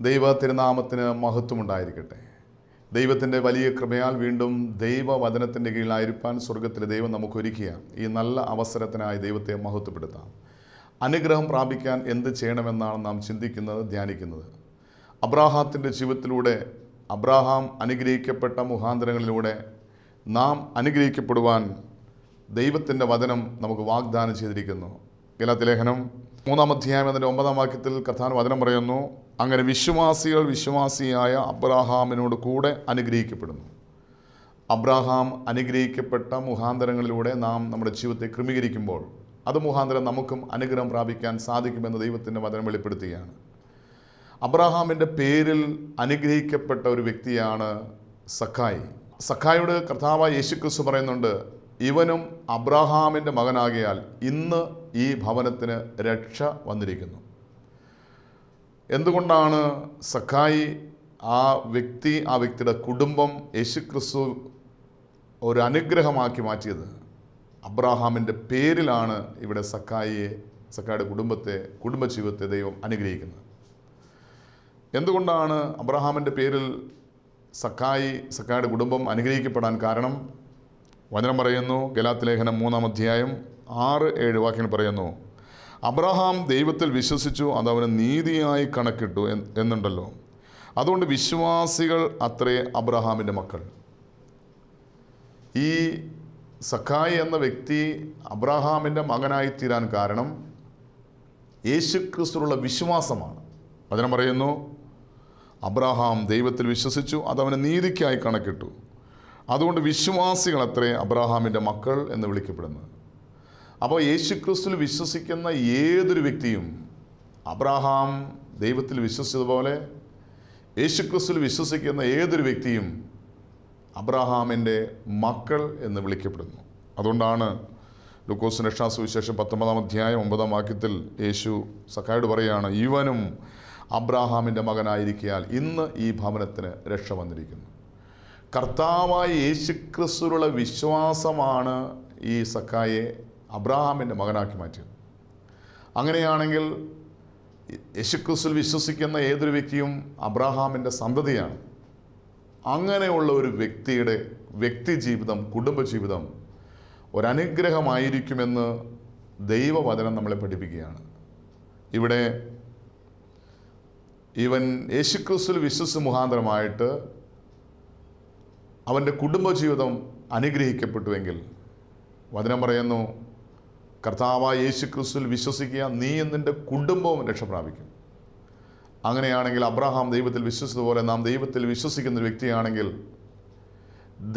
ദൈവ തിരുനാമത്തിന് മഹത്വമുണ്ടായിരിക്കട്ടെ. ദൈവത്തിൻ്റെ വലിയ കൃപയാൽ വീണ്ടും ദൈവവചനത്തിൻ്റെ കീഴിലായിരിക്കാൻ സ്വർഗത്തിലെ ദൈവം നമുക്കൊരുക്കിയ ഈ നല്ല അവസരത്തിനായി ദൈവത്തെ മഹത്വപ്പെടുത്താം. അനുഗ്രഹം പ്രാപിക്കാൻ എന്ത് ചെയ്യണമെന്നാണ് നാം ചിന്തിക്കുന്നത്, ധ്യാനിക്കുന്നത്. അബ്രാഹാത്തിൻ്റെ ജീവിതത്തിലൂടെ അബ്രാഹാം അനുഗ്രഹിക്കപ്പെട്ട മുഖാന്തരങ്ങളിലൂടെ നാം അനുഗ്രഹിക്കപ്പെടുവാൻ ദൈവത്തിൻ്റെ വചനം നമുക്ക് വാഗ്ദാനം ചെയ്തിരിക്കുന്നു. ഗലാത്യലേഖനം 3-ാം അധ്യായം അതിൻ്റെ 9-ാം വാക്യത്തിൽ കർത്താവ് വചനം പറയുന്നു, അങ്ങനെ വിശ്വാസികൾ വിശ്വാസിയായ അബ്രാഹാമിനോട് കൂടെ അനുഗ്രഹിക്കപ്പെടുന്നു. അബ്രാഹാം അനുഗ്രഹിക്കപ്പെട്ട മുഖാന്തരങ്ങളിലൂടെ നാം നമ്മുടെ ജീവിതത്തെ ക്രമീകരിക്കുമ്പോൾ അത് മുഖാന്തരം നമുക്കും അനുഗ്രഹം പ്രാപിക്കാൻ സാധിക്കുമെന്ന് ദൈവത്തിൻ്റെ വചനം വെളിപ്പെടുത്തുകയാണ്. അബ്രാഹാമിൻ്റെ പേരിൽ അനുഗ്രഹിക്കപ്പെട്ട ഒരു വ്യക്തിയാണ് സഖായി. സഖായിയോട് കർത്താവായ യേശുക്രിസ്തു പറയുന്നുണ്ട്, ഇവനും അബ്രാഹാമിൻ്റെ മകനാകിയാൽ ഇന്ന് ഈ ഭവനത്തിന് രക്ഷ വന്നിരിക്കുന്നു. എന്തുകൊണ്ടാണ് സഖായി ആ വ്യക്തിയുടെ കുടുംബം യേശുക്രിസ്തു ഒരു അനുഗ്രഹമാക്കി മാറ്റിയത്? അബ്രാഹാമിൻ്റെ പേരിലാണ് ഇവിടെ സഖായിയുടെ കുടുംബജീവിതത്തെ ദൈവം അനുഗ്രഹിക്കുന്നത്. എന്തുകൊണ്ടാണ് അബ്രാഹാമിൻ്റെ പേരിൽ സഖായിയുടെ കുടുംബം അനുഗ്രഹിക്കപ്പെടാൻ കാരണം? വചനം പറയുന്നു, ഗലാത്യലേഖനം 3-ാം അധ്യായം 6-7 വാക്യങ്ങൾ പറയുന്നു, അബ്രാഹാം ദൈവത്തിൽ വിശ്വസിച്ചു, അതവന് നീതിയായി കണക്കിട്ടു എന്നുണ്ടല്ലോ. അതുകൊണ്ട് വിശ്വാസികൾ അത്രേ അബ്രാഹാമിൻ്റെ മക്കൾ. ഈ സഖായി എന്ന വ്യക്തി അബ്രാഹാമിൻ്റെ മകനായി തീരാൻ കാരണം യേശുക്രിസ്തുവിലുള്ള വിശ്വാസമാണ്. വചനം പറയുന്നു, അബ്രാഹാം ദൈവത്തിൽ വിശ്വസിച്ചു, അതവന് നീതിക്കായി കണക്കിട്ടു. അതുകൊണ്ട് വിശ്വാസികൾ അത്രേ അബ്രാഹാമിൻ്റെ മക്കൾ എന്ന് വിളിക്കപ്പെടുന്നത്. അപ്പോൾ യേശുക്രിസ്തുവിൽ വിശ്വസിക്കുന്ന ഏതൊരു വ്യക്തിയും അബ്രാഹാം ദൈവത്തിൽ വിശ്വസിച്ചതുപോലെ യേശുക്രിസ്തുവിൽ വിശ്വസിക്കുന്ന ഏതൊരു വ്യക്തിയും അബ്രാഹാമിൻ്റെ മക്കൾ എന്ന് വിളിക്കപ്പെടുന്നു. അതുകൊണ്ടാണ് ലൂക്കോസിന്റെ സുവിശേഷം 19-ാം അധ്യായം 9-ാം വാക്യത്തിൽ യേശു സഖായിയോട് പറയുകയാണ്, ഇവനും അബ്രാഹാമിൻ്റെ മകനായിരിക്കാൽ ഇന്ന് ഈ ഭവനത്തിന് രക്ഷ വന്നിരിക്കുന്നു. കർത്താവായ യേശുക്രിസ്തുവിലുള്ള വിശ്വാസമാണ് ഈ സഖായെ അബ്രാഹാമിൻ്റെ മകനാക്കി മാറ്റിയത്. അങ്ങനെയാണെങ്കിൽ യേശുക്രിസ്തുവിൽ വിശ്വസിക്കുന്ന ഏതൊരു വ്യക്തിയും അബ്രാഹാമിൻ്റെ സന്തതിയാണ്. അങ്ങനെയുള്ള ഒരു വ്യക്തിയുടെ വ്യക്തിജീവിതം, കുടുംബജീവിതം ഒരനുഗ്രഹമായിരിക്കുമെന്ന് ദൈവവചനം നമ്മളെ പഠിപ്പിക്കുകയാണ്. ഇവിടെ ഇവൻ യേശുക്രിസ്തുവിൽ വിശ്വസിച്ച മുഖാന്തരമായിട്ട് അവൻ്റെ കുടുംബജീവിതം അനുഗ്രഹിക്കപ്പെട്ടുവെങ്കിൽ വചനം പറയുന്നു, കർത്താവായ യേശുക്രിസ്തുവിൽ വിശ്വസിക്കുക, നീ നിൻ്റെ കുടുംബവും രക്ഷ പ്രാപിക്കും. അങ്ങനെയാണെങ്കിൽ അബ്രാഹാം ദൈവത്തിൽ വിശ്വസിച്ചതുപോലെ നാം ദൈവത്തിൽ വിശ്വസിക്കുന്ന ഒരു വ്യക്തിയാണെങ്കിൽ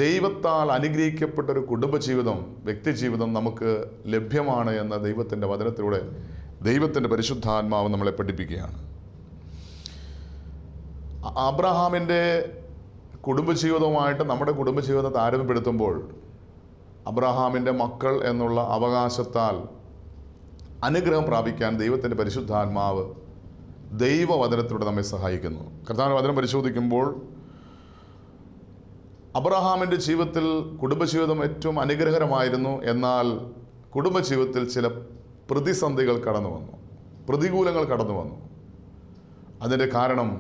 ദൈവത്താൽ അനുഗ്രഹിക്കപ്പെട്ട ഒരു കുടുംബജീവിതം, വ്യക്തിജീവിതം നമുക്ക് ലഭ്യമാണ് എന്ന ദൈവത്തിൻ്റെ വചനത്തിലൂടെ ദൈവത്തിൻ്റെ പരിശുദ്ധാത്മാവ് നമ്മളെ പഠിപ്പിക്കുകയാണ്. അബ്രാഹാമിൻ്റെ കുടുംബജീവിതവുമായിട്ട് നമ്മുടെ കുടുംബജീവിതത്തെ താരതമ്യപ്പെടുത്തുമ്പോൾ അബ്രാഹാമിൻ്റെ മക്കൾ എന്നുള്ള അവകാശത്താൽ അനുഗ്രഹം പ്രാപിക്കാൻ ദൈവത്തിൻ്റെ പരിശുദ്ധാത്മാവ് ദൈവവചനത്തിലൂടെ നമ്മെ സഹായിക്കുന്നു. കർത്താവിൻ്റെ വചനം പരിശോധിക്കുമ്പോൾ അബ്രാഹാമിൻ്റെ ജീവിതത്തിൽ കുടുംബജീവിതം ഏറ്റവും അനുഗ്രഹകരമായിരുന്നു. എന്നാൽ കുടുംബജീവിതത്തിൽ ചില പ്രതിസന്ധികൾ കടന്നു വന്നു, പ്രതികൂലങ്ങൾ കടന്നു വന്നു. അതിൻ്റെ കാരണം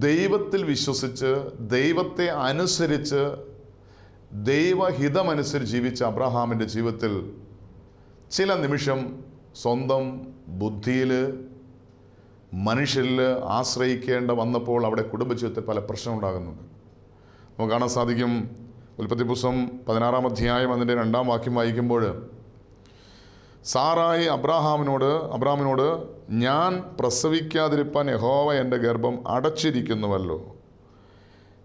ദൈവത്തിൽ വിശ്വസിച്ച് ദൈവത്തെ അനുസരിച്ച് ദൈവഹിതമനുസരിച്ച് ജീവിച്ച അബ്രാഹാമിൻ്റെ ജീവിതത്തിൽ ചില നിമിഷം സ്വന്തം ബുദ്ധിയിൽ മനുഷ്യരിൽ ആശ്രയിക്കേണ്ട വന്നപ്പോൾ അവിടെ കുടുംബജീവിതത്തിൽ പല പ്രശ്നമുണ്ടാകുന്നുണ്ട്. നമുക്ക് കാണാൻ സാധിക്കും. ഉൽപ്പത്തി പുസ്തകം 16-ാം അധ്യായം അതിൻ്റെ 2-ാം വാക്യം വായിക്കുമ്പോൾ സാറായി അബ്രാഹാമിനോട് ഞാൻ പ്രസവിക്കാതിരിപ്പാൻ യഹോവ എൻ്റെ ഗർഭം അടച്ചിരിക്കുന്നുവല്ലോ.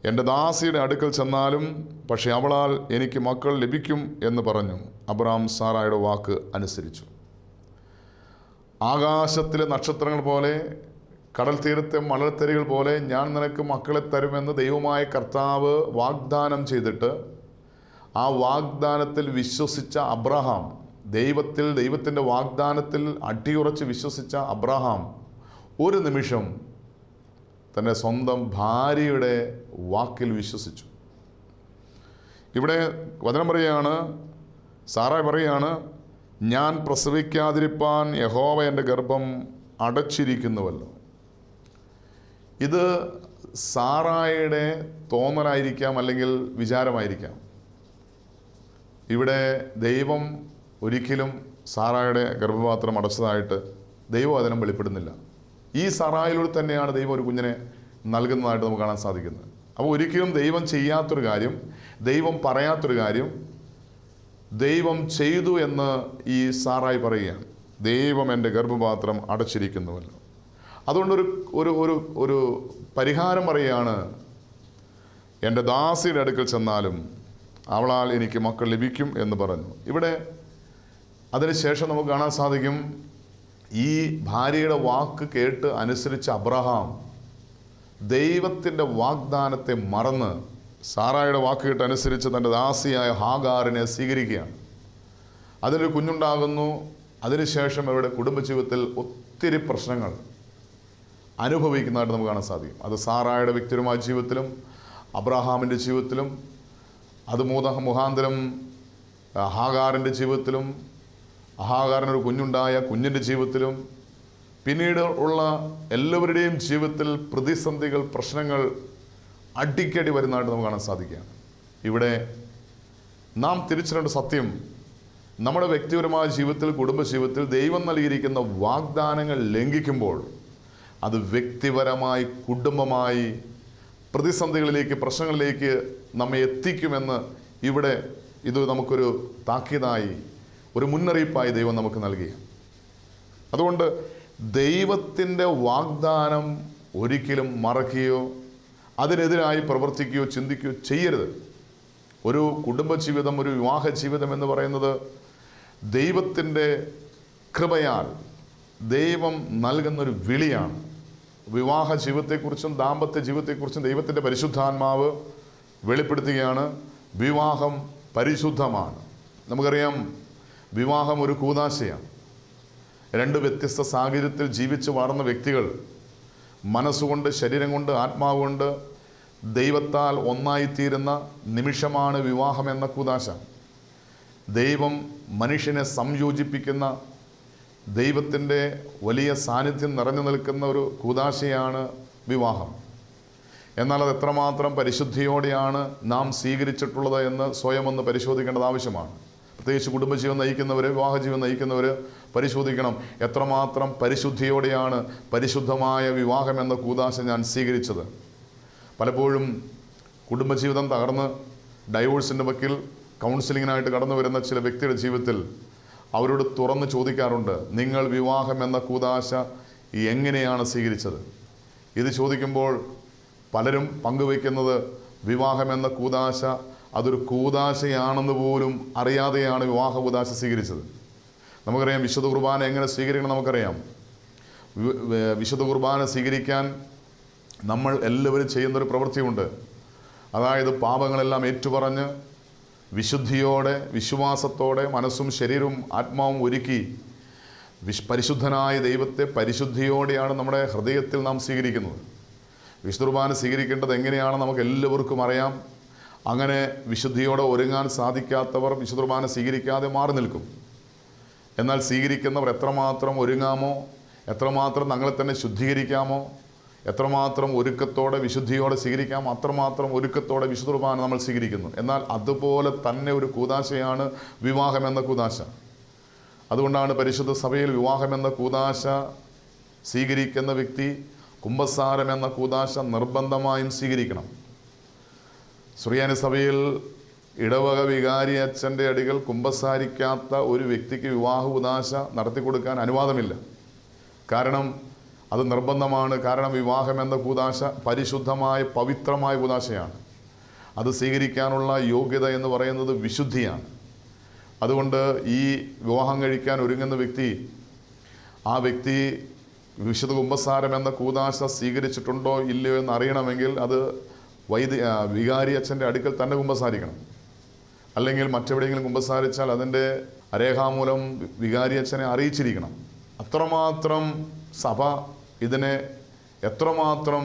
എൻ്റെ ദാസിയുടെ അടുക്കൽ ചെന്നാലും പക്ഷേ അവളാൽ എനിക്ക് മക്കൾ ലഭിക്കും എന്ന് പറഞ്ഞു. അബ്രാം സാറായുടെ വാക്ക് അനുസരിച്ചു. ആകാശത്തിലെ നക്ഷത്രങ്ങൾ പോലെ കടൽ തീരത്തെ മണൽത്തരികൾ പോലെ ഞാൻ നിനക്ക് മക്കളെ തരുമെന്ന് ദൈവമായ കർത്താവ് വാഗ്ദാനം ചെയ്തിട്ട് ആ വാഗ്ദാനത്തിൽ വിശ്വസിച്ച അബ്രാഹാം, ദൈവത്തിൻ്റെ വാഗ്ദാനത്തിൽ അടിയുറച്ച് വിശ്വസിച്ച അബ്രാഹാം ഒരു നിമിഷം തൻ്റെ സ്വന്തം ഭാര്യയുടെ വാക്കിൽ വിശ്വസിച്ചു. ഇവിടെ വചനം പറയുകയാണ്, സാറായി പറയുകയാണ്, ഞാൻ പ്രസവിക്കാതിരിപ്പാൻ യഹോവ എൻ്റെ ഗർഭം അടച്ചിരിക്കുന്നുവല്ലോ. ഇത് സാറായുടെ തോന്നലായിരിക്കാം, അല്ലെങ്കിൽ വിചാരമായിരിക്കാം. ഇവിടെ ദൈവം ഒരിക്കലും സാറായുടെ ഗർഭപാത്രം അടച്ചതായിട്ട് ദൈവവചനം വെളിപ്പെടുന്നില്ല. ഈ സാറായിലൂടെ തന്നെയാണ് ദൈവം ഒരു കുഞ്ഞിനെ നൽകുന്നതായിട്ട് നമുക്ക് കാണാൻ സാധിക്കുന്നത്. അപ്പോൾ ഒരിക്കലും ദൈവം ചെയ്യാത്തൊരു കാര്യം, ദൈവം പറയാത്തൊരു കാര്യം ദൈവം ചെയ്തു എന്ന് ഈ സാറായി പറയുകയാണ്. ദൈവം എൻ്റെ ഗർഭപാത്രം അടച്ചിരിക്കുന്നുവല്ലോ. അതുകൊണ്ട് ഒരു പരിഹാരം പറയുകയാണ്, എൻ്റെ ദാസിയുടെ അടുക്കൽ ചെന്നാലും അവളാൽ എനിക്ക് മക്കൾ ലഭിക്കും എന്ന് പറഞ്ഞു. ഇവിടെ അതിനുശേഷം നമുക്ക് കാണാൻ സാധിക്കും, ഈ ഭാര്യയുടെ വാക്ക് കേട്ട് അനുസരിച്ച അബ്രഹാം ദൈവത്തിൻ്റെ വാഗ്ദാനത്തെ മറന്ന് സാറായുടെ വാക്ക് കേട്ട് അനുസരിച്ച് തൻ്റെ ദാസിയായ ഹാഗാറിനെ സ്വീകരിക്കുകയാണ്. അതിലൊരു കുഞ്ഞുണ്ടാകുന്നു. അതിനുശേഷം അവരുടെ കുടുംബജീവിതത്തിൽ ഒത്തിരി പ്രശ്നങ്ങൾ അനുഭവിക്കുന്നതായിട്ട് നമുക്ക് കാണാൻ സാധിക്കും. അത് സാറായുടെ വ്യക്തിപരമായ ജീവിതത്തിലും അബ്രഹാമിൻ്റെ ജീവിതത്തിലും, അത് മുഖാന്തരം ഹാഗാറിൻ്റെ ജീവിതത്തിലും, ഹാഗാറിനൊരു കുഞ്ഞുണ്ടായ കുഞ്ഞിൻ്റെ ജീവിതത്തിലും, പിന്നീട് ഉള്ള എല്ലാവരുടെയും ജീവിതത്തിൽ പ്രതിസന്ധികൾ, പ്രശ്നങ്ങൾ അടിക്കടി വരുന്നതായിട്ട് നമുക്ക് കാണാൻ സാധിക്കുകയാണ്. ഇവിടെ നാം തിരിച്ചറിയേണ്ട സത്യം, നമ്മുടെ വ്യക്തിപരമായ ജീവിതത്തിൽ, കുടുംബജീവിതത്തിൽ ദൈവം നൽകിയിരിക്കുന്ന വാഗ്ദാനങ്ങൾ ലംഘിക്കുമ്പോൾ അത് വ്യക്തിപരമായി, കുടുംബമായി പ്രതിസന്ധികളിലേക്ക്, പ്രശ്നങ്ങളിലേക്ക് നമ്മെ എത്തിക്കുമെന്ന് ഇവിടെ ഇത് നമുക്കൊരു താക്കീതായി, ഒരു മുന്നറിയിപ്പായി ദൈവം നമുക്ക് നൽകി. അതുകൊണ്ട് ദൈവത്തിൻ്റെ വാഗ്ദാനം ഒരിക്കലും മറക്കുകയോ അതിനെതിരായി പ്രവർത്തിക്കുകയോ ചിന്തിക്കുകയോ ചെയ്യരുത്. ഒരു കുടുംബജീവിതം, ഒരു വിവാഹ ജീവിതം എന്ന് പറയുന്നത് ദൈവത്തിൻ്റെ കൃപയാൽ ദൈവം നൽകുന്നൊരു വിളിയാണ്. വിവാഹ ജീവിതത്തെക്കുറിച്ചും ദാമ്പത്യ ജീവിതത്തെക്കുറിച്ചും ദൈവത്തിൻ്റെ പരിശുദ്ധാത്മാവ് വെളിപ്പെടുത്തുകയാണ്. വിവാഹം പരിശുദ്ധമാണ്. നമുക്കറിയാം, വിവാഹം ഒരു കൂദാശയാണ്. രണ്ട് വ്യത്യസ്ത സാഹചര്യത്തിൽ ജീവിച്ച് വളർന്ന വ്യക്തികൾ മനസ്സുകൊണ്ട്, ശരീരം കൊണ്ട്, ആത്മാവ് കൊണ്ട് ദൈവത്താൽ ഒന്നായിത്തീരുന്ന നിമിഷമാണ് വിവാഹം എന്ന കൂദാശ. ദൈവം മനുഷ്യനെ സംയോജിപ്പിക്കുന്ന, ദൈവത്തിൻ്റെ വലിയ സാന്നിധ്യം നിറഞ്ഞു നിൽക്കുന്ന ഒരു കൂദാശയാണ് വിവാഹം. എന്നാൽ അത് എത്രമാത്രം പരിശുദ്ധിയോടെയാണ് നാം സ്വീകരിച്ചിട്ടുള്ളത് എന്ന് സ്വയം ഒന്ന് പരിശോധിക്കേണ്ടത് ആവശ്യമാണ്. പ്രത്യേകിച്ച് കുടുംബജീവൻ നയിക്കുന്നവർ, വിവാഹജീവൻ നയിക്കുന്നവർ പരിശോധിക്കണം, എത്രമാത്രം പരിശുദ്ധിയോടെയാണ് പരിശുദ്ധമായ വിവാഹം എന്ന കൂദാശ ഞാൻ സ്വീകരിച്ചത്. പലപ്പോഴും കുടുംബജീവിതം തകർന്ന് ഡൈവോഴ്സിൻ്റെ വക്കിൽ കൗൺസിലിങ്ങിനായിട്ട് കടന്നു വരുന്ന ചില വ്യക്തിയുടെ ജീവിതത്തിൽ അവരോട് തുറന്ന് ചോദിക്കാറുണ്ട്, നിങ്ങൾ വിവാഹം എന്ന കൂദാശ എങ്ങനെയാണ് സ്വീകരിച്ചത്? ഇത് ചോദിക്കുമ്പോൾ പലരും പങ്കുവയ്ക്കുന്നത് വിവാഹം എന്ന കൂദാശ അതൊരു കൂദാശയാണെന്ന് പോലും അറിയാതെയാണ് വിവാഹ കൂദാശ സ്വീകരിച്ചത്. നമുക്കറിയാം, വിശുദ്ധ കുർബാന എങ്ങനെ സ്വീകരിക്കണം നമുക്കറിയാം. വിശുദ്ധ കുർബാന സ്വീകരിക്കാൻ നമ്മൾ എല്ലാവരും ചെയ്യുന്നൊരു പ്രവൃത്തിയുണ്ട്. അതായത് പാപങ്ങളെല്ലാം ഏറ്റുപറഞ്ഞ് വിശുദ്ധിയോടെ, വിശ്വാസത്തോടെ മനസ്സും ശരീരവും ആത്മാവും ഒരുക്കി പരിശുദ്ധനായ ദൈവത്തെ പരിശുദ്ധിയോടെയാണ് നമ്മുടെ ഹൃദയത്തിൽ നാം സ്വീകരിക്കുന്നത്. വിശുദ്ധ കുർബാന സ്വീകരിക്കേണ്ടത് എങ്ങനെയാണെന്ന് നമുക്ക് എല്ലാവർക്കും അറിയാം. അങ്ങനെ വിശുദ്ധിയോടെ ഒരുങ്ങാൻ സാധിക്കാത്തവർ വിശുദ്ധ കുർബാന സ്വീകരിക്കാതെ മാറി നിൽക്കും. എന്നാൽ സ്വീകരിക്കുന്നവർ എത്രമാത്രം ഒരുങ്ങാമോ, എത്രമാത്രം ഞങ്ങളെ തന്നെ ശുദ്ധീകരിക്കാമോ, എത്രമാത്രം ഒരുക്കത്തോടെ വിശുദ്ധിയോടെ സ്വീകരിക്കാം, അത്രമാത്രം ഒരുക്കത്തോടെ വിശുദ്ധ കുർബാന നമ്മൾ സ്വീകരിക്കുന്നു. എന്നാൽ അതുപോലെ തന്നെ ഒരു കൂദാശയാണ് വിവാഹം എന്ന കൂദാശ. അതുകൊണ്ടാണ് പരിശുദ്ധ സഭയിൽ വിവാഹം എന്ന കൂദാശ സ്വീകരിക്കുന്ന വ്യക്തി കുമ്പസാരം എന്ന കൂദാശ നിർബന്ധമായും സ്വീകരിക്കണം. സുറിയാനി സഭയിൽ ഇടവക വികാരി അച്ഛൻ്റെ അടികൾ കുമ്പസാരിക്കാത്ത ഒരു വ്യക്തിക്ക് വിവാഹ കൂദാശ നടത്തിക്കൊടുക്കാൻ അനുവാദമില്ല. കാരണം അത് നിർബന്ധമാണ്. കാരണം വിവാഹം എന്ന കൂദാശ പരിശുദ്ധമായ, പവിത്രമായ കൂദാശയാണ്. അത് സ്വീകരിക്കാനുള്ള യോഗ്യത എന്ന് പറയുന്നത് വിശുദ്ധിയാണ്. അതുകൊണ്ട് ഈ വിവാഹം കഴിക്കാൻ ഒരുങ്ങുന്ന വ്യക്തി, ആ വ്യക്തി വിശുദ്ധ കുമ്പസാരം എന്ന കൂദാശ സ്വീകരിച്ചിട്ടുണ്ടോ ഇല്ലയോ എന്ന് അറിയണമെങ്കിൽ അത് വികാരി അച്ഛൻ്റെ അടുക്കൽ തന്നെ കുമ്പസാരിക്കണം. അല്ലെങ്കിൽ മറ്റെവിടെയെങ്കിലും കുമ്പസാരിച്ചാൽ അതിൻ്റെ രേഖാമൂലം വികാരി അച്ഛനെ അറിയിച്ചിരിക്കണം. അത്രമാത്രം സഭ ഇതിനെ എത്രമാത്രം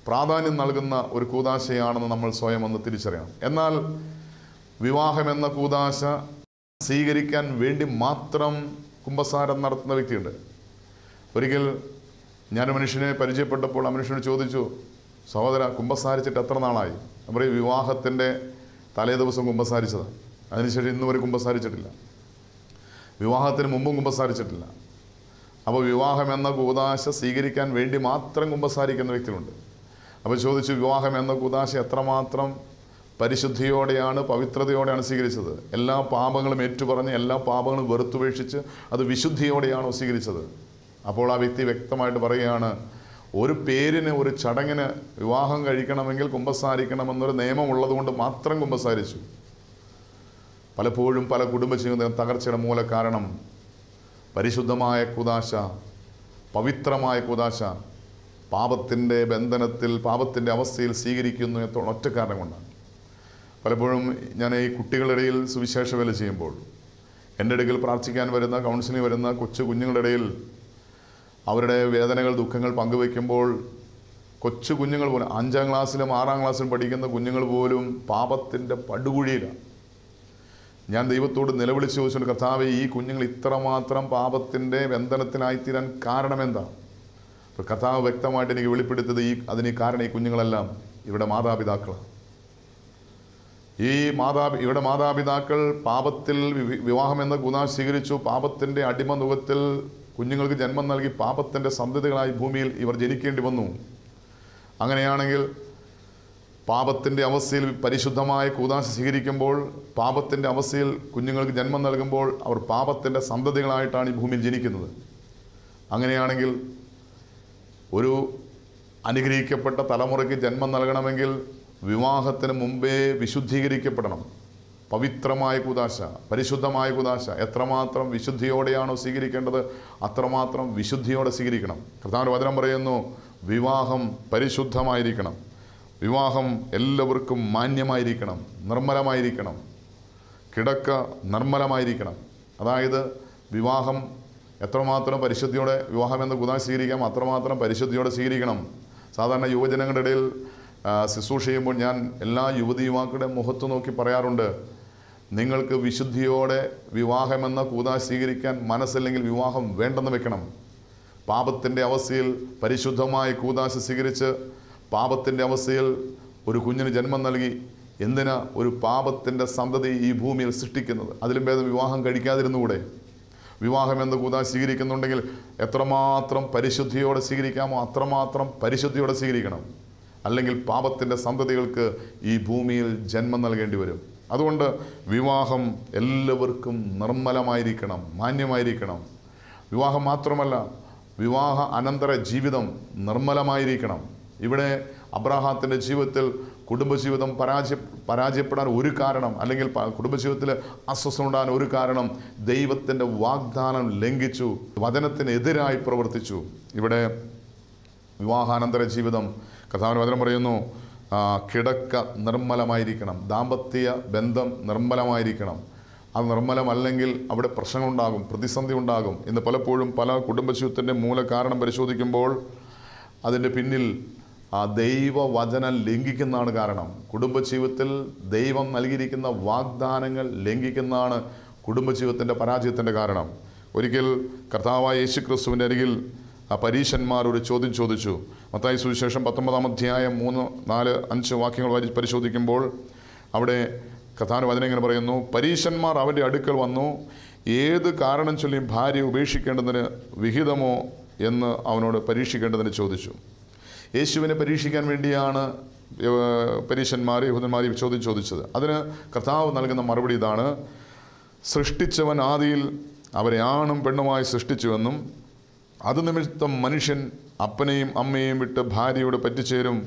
പ്രാധാന്യം നൽകുന്ന ഒരു കൂദാശയാണെന്ന് നമ്മൾ സ്വയം ഒന്ന് തിരിച്ചറിയണം. എന്നാൽ വിവാഹം എന്ന കൂദാശ സ്വീകരിക്കാൻ വേണ്ടി മാത്രം കുമ്പസാരം നടത്തുന്ന വ്യക്തിയുണ്ട്. ഒരിക്കൽ ഞാൻ മനുഷ്യനെ പരിചയപ്പെട്ടപ്പോൾ ആ മനുഷ്യനോട് ചോദിച്ചു, സഹോദര, കുമ്പസാരിച്ചിട്ട് എത്ര നാളായി? നമ്മുടെ ഈ വിവാഹത്തിൻ്റെ തലേ ദിവസം കുമ്പസാരിച്ചതാണ്. അതിനുശേഷം ഇന്ന് വരെ കുമ്പസാരിച്ചിട്ടില്ല. വിവാഹത്തിന് മുമ്പും കുമ്പസാരിച്ചിട്ടില്ല. അപ്പോൾ വിവാഹം എന്ന കൂദാശ സ്വീകരിക്കാൻ വേണ്ടി മാത്രം കുമ്പസാരിക്കുന്ന വ്യക്തികളുണ്ട്. അപ്പോൾ ചോദിച്ചു, വിവാഹം എന്ന കൂദാശ എത്രമാത്രം പരിശുദ്ധിയോടെയാണ്, പവിത്രതയോടെയാണ് സ്വീകരിച്ചത്? എല്ലാ പാപങ്ങളും ഏറ്റുപറഞ്ഞ് എല്ലാ പാപങ്ങളും വെറുത്തുപേക്ഷിച്ച് അത് വിശുദ്ധിയോടെയാണോ സ്വീകരിച്ചത്? അപ്പോൾ ആ വ്യക്തി വ്യക്തമായിട്ട് പറയുകയാണ്, ഒരു പേരിന്, ഒരു ചടങ്ങിന് വിവാഹം കഴിക്കണമെങ്കിൽ കുമ്പസാരിക്കണമെന്നൊരു നിയമം ഉള്ളതുകൊണ്ട് മാത്രം കുമ്പസാരിച്ചു. പലപ്പോഴും പല കുടുംബജീവിതം തകർച്ചയുടെ മൂല കാരണം പരിശുദ്ധമായ കൂദാശ, പവിത്രമായ കൂദാശ പാപത്തിൻ്റെ ബന്ധനത്തിൽ, പാപത്തിൻ്റെ അവസ്ഥയിൽ സ്വീകരിക്കുന്നു എന്ന ഒറ്റ കാരണം കൊണ്ടാണ്. പലപ്പോഴും ഞാൻ ഈ കുട്ടികളുടെ ഇടയിൽ സുവിശേഷ വേല ചെയ്യുമ്പോൾ, എൻ്റെ അടുക്കൽ പ്രാർത്ഥിക്കാൻ വരുന്ന, കൗൺസിലിംഗ് വരുന്ന കൊച്ചു കുഞ്ഞുങ്ങളുടെ ഇടയിൽ അവരുടെ വേദനകൾ, ദുഃഖങ്ങൾ പങ്കുവയ്ക്കുമ്പോൾ കൊച്ചു കുഞ്ഞുങ്ങൾ പോലും, 5ാം ക്ലാസ്സിലും 6ാം ക്ലാസ്സിലും പഠിക്കുന്ന കുഞ്ഞുങ്ങൾ പോലും പാപത്തിൻ്റെ പടുകുഴിയിലാണ്. ഞാൻ ദൈവത്തോട് നിലവിളിച്ച് ചോദിച്ചുകൊണ്ട്, കർത്താവേ, ഈ കുഞ്ഞുങ്ങൾ ഇത്രമാത്രം പാപത്തിൻ്റെ ബന്ധനത്തിനായിത്തീരാൻ കാരണമെന്താ? അപ്പോൾ കർത്താവ് വ്യക്തമായിട്ട് എനിക്ക് വെളിപ്പെടുത്തിയത്, അതിന് കാരണം ഈ കുഞ്ഞുങ്ങളെല്ലാം ഇവിടെ മാതാപിതാക്കളാണ്. ഇവിടെ മാതാപിതാക്കൾ പാപത്തിൽ വിവാഹം എന്ന കൂദാശ സ്വീകരിച്ചു. പാപത്തിൻ്റെ അടിമനുഖത്തിൽ കുഞ്ഞുങ്ങൾക്ക് ജന്മം നൽകി പാപത്തിൻ്റെ സന്തതികളായി ഭൂമിയിൽ ഇവർ ജനിക്കേണ്ടി വന്നു. അങ്ങനെയാണെങ്കിൽ പാപത്തിൻ്റെ അവസ്ഥയിൽ പരിശുദ്ധമായ കൂദാശ സ്വീകരിക്കുമ്പോൾ, പാപത്തിൻ്റെ അവസ്ഥയിൽ കുഞ്ഞുങ്ങൾക്ക് ജന്മം നൽകുമ്പോൾ അവർ പാപത്തിൻ്റെ സന്തതികളായിട്ടാണ് ഈ ഭൂമിയിൽ ജനിക്കുന്നത്. അങ്ങനെയാണെങ്കിൽ ഒരു അനുഗ്രഹിക്കപ്പെട്ട തലമുറയ്ക്ക് ജന്മം നൽകണമെങ്കിൽ വിവാഹത്തിന് മുമ്പേ വിശുദ്ധീകരിക്കപ്പെടണം. പവിത്രമായ കൂദാശ, പരിശുദ്ധമായ കൂദാശ എത്രമാത്രം വിശുദ്ധിയോടെയാണോ സ്വീകരിക്കേണ്ടത് അത്രമാത്രം വിശുദ്ധിയോടെ സ്വീകരിക്കണം. കർത്താവിൻ്റെ വചനം പറയുന്നു, വിവാഹം പരിശുദ്ധമായിരിക്കണം, വിവാഹം എല്ലാവർക്കും മാന്യമായിരിക്കണം, നിർമ്മലമായിരിക്കണം, കിടക്ക നിർമ്മലമായിരിക്കണം. അതായത് വിവാഹം എത്രമാത്രം പരിശുദ്ധിയോടെ, വിവാഹം എന്ന കൂദാശ സ്വീകരിക്കാം അത്രമാത്രം പരിശുദ്ധിയോടെ സ്വീകരിക്കണം. സാധാരണ യുവജനങ്ങളുടെ ഇടയിൽ ശുശ്രൂഷ ചെയ്യുമ്പോൾ ഞാൻ എല്ലാ യുവതി യുവാക്കളുടെ മുഖത്ത് നോക്കി പറയാറുണ്ട്, നിങ്ങൾക്ക് വിശുദ്ധിയോടെ വിവാഹമെന്ന കൂദാശ സ്വീകരിക്കാൻ മനസ്സില്ലെങ്കിൽ വിവാഹം വേണ്ടെന്ന് വെക്കണം. പാപത്തിൻ്റെ അവസ്ഥയിൽ പരിശുദ്ധമായ കൂദാശ സ്വീകരിച്ച് പാപത്തിൻ്റെ അവസ്ഥയിൽ ഒരു കുഞ്ഞിന് ജന്മം നൽകി എന്തിനാ ഒരു പാപത്തിൻ്റെ സന്തതി ഈ ഭൂമിയിൽ സൃഷ്ടിക്കുന്നത്? അതിലും ഭേദം വിവാഹം കഴിക്കാതിരുന്നുകൂടെ? വിവാഹം എന്ന കൂദാശ സ്വീകരിക്കുന്നുണ്ടെങ്കിൽ എത്രമാത്രം പരിശുദ്ധിയോടെ സ്വീകരിക്കാമോ അത്രമാത്രം പരിശുദ്ധിയോടെ സ്വീകരിക്കണം. അല്ലെങ്കിൽ പാപത്തിൻ്റെ സന്തതികൾക്ക് ഈ ഭൂമിയിൽ ജന്മം നൽകേണ്ടി വരും. അതുകൊണ്ട് വിവാഹം എല്ലാവർക്കും നിർമ്മലമായിരിക്കണം, മാന്യമായിരിക്കണം. വിവാഹം മാത്രമല്ല, വിവാഹ അനന്തര ജീവിതം നിർമ്മലമായിരിക്കണം. ഇവിടെ അബ്രാഹാത്തിൻ്റെ ജീവിതത്തിൽ കുടുംബജീവിതം പരാജയപ്പെടാൻ ഒരു കാരണം, അല്ലെങ്കിൽ കുടുംബജീവിതത്തിൽ അസ്വസ്ഥത ഉണ്ടാകാൻ ഒരു കാരണം, ദൈവത്തിൻ്റെ വാഗ്ദാനം ലംഘിച്ചു, വചനത്തിനെതിരായി പ്രവർത്തിച്ചു. ഇവിടെ വിവാഹാനന്തര ജീവിതം, കർത്താവിൻ്റെ വചനം പറയുന്നു, കിടക്ക നിർമ്മലമായിരിക്കണം, ദാമ്പത്യ ബന്ധം നിർമ്മലമായിരിക്കണം. അത് നിർമ്മലമല്ലെങ്കിൽ അവിടെ പ്രശ്നങ്ങളുണ്ടാകും, പ്രതിസന്ധി ഉണ്ടാകും. ഇന്ന് പലപ്പോഴും പല കുടുംബജീവിതത്തിൻ്റെ മൂല കാരണം പരിശോധിക്കുമ്പോൾ അതിൻ്റെ പിന്നിൽ ദൈവവചനം ലംഘിക്കുന്നതാണ് കാരണം. കുടുംബജീവിതത്തിൽ ദൈവം നൽകിയിരിക്കുന്ന വാഗ്ദാനങ്ങൾ ലംഘിക്കുന്നതാണ് കുടുംബജീവിതത്തിൻ്റെ പരാജയത്തിൻ്റെ കാരണം. ഒരിക്കൽ കർത്താവായ യേശുക്രിസ്തുവിൻ്റെ അരികിൽ പരീശന്മാർ ഒരു ചോദ്യം ചോദിച്ചു. മത്തായി സുവിശേഷം 19-ാം അധ്യായം 3, 4, 5 വാക്യങ്ങൾ പരിശോധിക്കുമ്പോൾ അവിടെ കർത്താവിൻ്റെ വചനം ഇങ്ങനെ പറയുന്നു, പരീശന്മാർ അവൻ്റെ അടുക്കൽ വന്നു, ഏത് കാരണം ചൊല്ലി ഭാര്യ ഉപേക്ഷിക്കേണ്ടതിന് വിഹിതമോ എന്ന് അവനോട് പരീക്ഷിക്കേണ്ടതിന് ചോദിച്ചു. യേശുവിനെ പരീക്ഷിക്കാൻ വേണ്ടിയാണ് യഹൂദന്മാർ ചോദ്യം ചോദിച്ചത്. അതിന് കർത്താവ് നൽകുന്ന മറുപടി ഇതാണ്, സൃഷ്ടിച്ചവൻ ആദിയിൽ അവരെ ആണും പെണ്ണുമായി സൃഷ്ടിച്ചുവെന്നും അത് നിമിത്തം മനുഷ്യൻ അപ്പനെയും അമ്മയെയും വിട്ട് ഭാര്യയോട് പറ്റിച്ചേരും,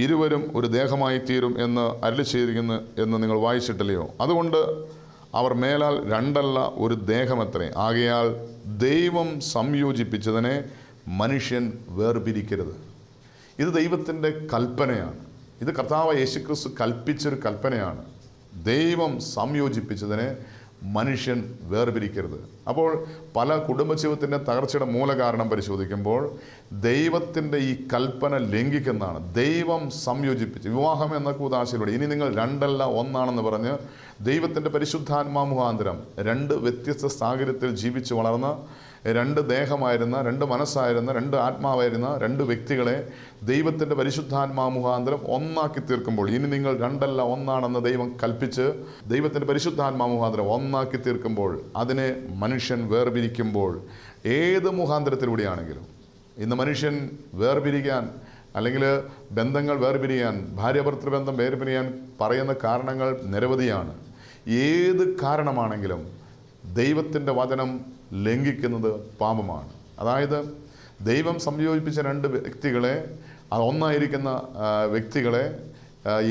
ഇരുവരും ഒരു ദേഹമായി തീരും എന്ന് അരുളി ചെയ്തിരിക്കുന്നു എന്ന് നിങ്ങൾ വായിച്ചിട്ടില്ലയോ? അതുകൊണ്ട് അവർ മേലാൽ രണ്ടല്ല ഒരു ദേഹമത്രേ. ആകയാൽ ദൈവം സംയോജിപ്പിച്ചതിനെ മനുഷ്യൻ വേർപിരിക്കരുത്. ഇത് ദൈവത്തിൻ്റെ കൽപ്പനയാണ്. ഇത് കർത്താവ് യേശുക്രിസ്തു കൽപ്പിച്ചൊരു കൽപ്പനയാണ്. ദൈവം സംയോജിപ്പിച്ചതിനെ മനുഷ്യൻ വേർപിരിക്കരുത്. അപ്പോൾ പല കുടുംബജീവിതത്തിൻ്റെ തകർച്ചയുടെ മൂലകാരണം പരിശോധിക്കുമ്പോൾ ദൈവത്തിൻ്റെ ഈ കൽപ്പന ലംഘിക്കുന്നതാണ്. ദൈവം സംയോജിപ്പിച്ച് വിവാഹം എന്ന കൂദാശയിലൂടെ ഇനി നിങ്ങൾ രണ്ടല്ല ഒന്നാണെന്ന് പറഞ്ഞ് ദൈവത്തിൻ്റെ പരിശുദ്ധാത്മാ മുഖാന്തരം രണ്ട് വ്യത്യസ്ത സാഹചര്യത്തിൽ ജീവിച്ച് വളർന്ന രണ്ട് ദേഹമായിരുന്ന, രണ്ട് മനസ്സായിരുന്ന, രണ്ട് ആത്മാവായിരുന്ന രണ്ട് വ്യക്തികളെ ദൈവത്തിൻ്റെ പരിശുദ്ധാത്മാ മുഖാന്തരം ഒന്നാക്കി തീർക്കുമ്പോൾ, ഇനി നിങ്ങൾ രണ്ടല്ല ഒന്നാണെന്ന് ദൈവം കൽപ്പിച്ച് ദൈവത്തിൻ്റെ പരിശുദ്ധാത്മാ മുഖാന്തരം ഒന്നാക്കി തീർക്കുമ്പോൾ, അതിനെ മനുഷ്യൻ വേർപിരിക്കുമ്പോൾ, ഏത് മുഖാന്തരത്തിലൂടെയാണെങ്കിലും ഇന്ന് മനുഷ്യൻ വേർപിരിക്കാൻ അല്ലെങ്കിൽ ബന്ധങ്ങൾ വേർപിരിയാൻ, ഭാര്യാഭർത്തൃബന്ധം വേർപിരിയാൻ പറയുന്ന കാരണങ്ങൾ നിരവധിയാണ്. ഏത് കാരണമാണെങ്കിലും ദൈവത്തിൻ്റെ വചനം ലംഘിക്കുന്നത് പാപമാണ്. അതായത് ദൈവം സംയോജിപ്പിച്ച രണ്ട് വ്യക്തികളെ, ഒന്നായിരിക്കുന്ന വ്യക്തികളെ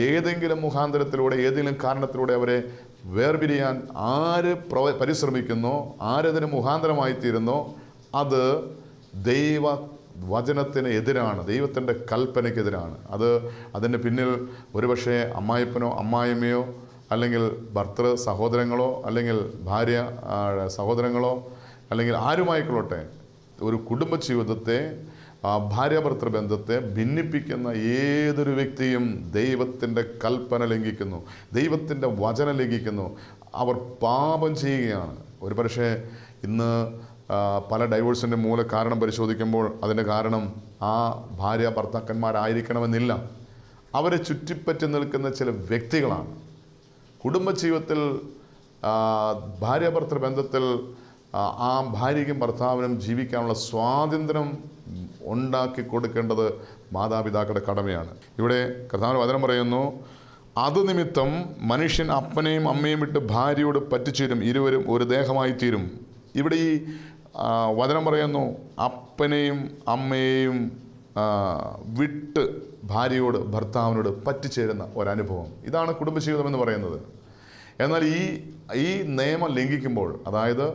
ഏതെങ്കിലും മുഖാന്തരത്തിലൂടെ, ഏതെങ്കിലും കാരണത്തിലൂടെ അവരെ വേർപിരിയാൻ ആര് പരിശ്രമിക്കുന്നോ, ആരതിന് മുഖാന്തരമായിത്തീരുന്നോ, അത് ദൈവ വചനത്തിന് എതിരാണ്, ദൈവത്തിൻ്റെ കൽപ്പനയ്ക്കെതിരാണ്. അതിന് പിന്നിൽ ഒരുപക്ഷെ അമ്മായിപ്പനോ അമ്മായിമ്മയോ അല്ലെങ്കിൽ ഭർത്തൃ സഹോദരങ്ങളോ അല്ലെങ്കിൽ ഭാര്യ സഹോദരങ്ങളോ അല്ലെങ്കിൽ ആരുമായിക്കൊള്ളട്ടെ, ഒരു കുടുംബജീവിതത്തെ, ഭാര്യാഭർത്തൃ ബന്ധത്തെ ഭിന്നിപ്പിക്കുന്ന ഏതൊരു വ്യക്തിയും ദൈവത്തിൻ്റെ കൽപ്പന ലംഘിക്കുന്നു, ദൈവത്തിൻ്റെ വചനം ലംഘിക്കുന്നു. അവർ പാപം ചെയ്യുകയാണ്. ഒരു പക്ഷേ ഇന്ന് പല ഡൈവോഴ്സിൻ്റെ മൂല കാരണം പരിശോധിക്കുമ്പോൾ അതിൻ്റെ കാരണം ആ ഭാര്യ ഭർത്താക്കന്മാരായിരിക്കണമെന്നില്ല, അവരെ ചുറ്റിപ്പറ്റി നിൽക്കുന്ന ചില വ്യക്തികളാണ്. കുടുംബജീവിതത്തിൽ ഭാര്യാഭർത്തൃ ബന്ധത്തിൽ ആ ഭാര്യയ്ക്കും ഭർത്താവിനും ജീവിക്കാനുള്ള സ്വാതന്ത്ര്യം ഉണ്ടാക്കി കൊടുക്കേണ്ടത് മാതാപിതാക്കളുടെ കടമയാണ്. ഇവിടെ കർത്താവിന്റെ വചനം പറയുന്നു, അതുനിമിത്തം മനുഷ്യൻ അപ്പനെയും അമ്മയും വിട്ട് ഭാര്യയോട് പറ്റിച്ചേരും, ഇരുവരും ഒരു ദേഹമായി തീരും. ഇവിടെ ഈ വചനം പറയുന്നു, അപ്പനെയും അമ്മയെയും വിട്ട് ഭാര്യയോട് ഭർത്താവിനോട് പറ്റിച്ചേരുന്ന ഒരനുഭവം. ഇതാണ് കുടുംബജീവിതം എന്ന് പറയുന്നത്. എന്നാൽ ഈ നിയമം ലംഘിക്കുമ്പോൾ, അതായത്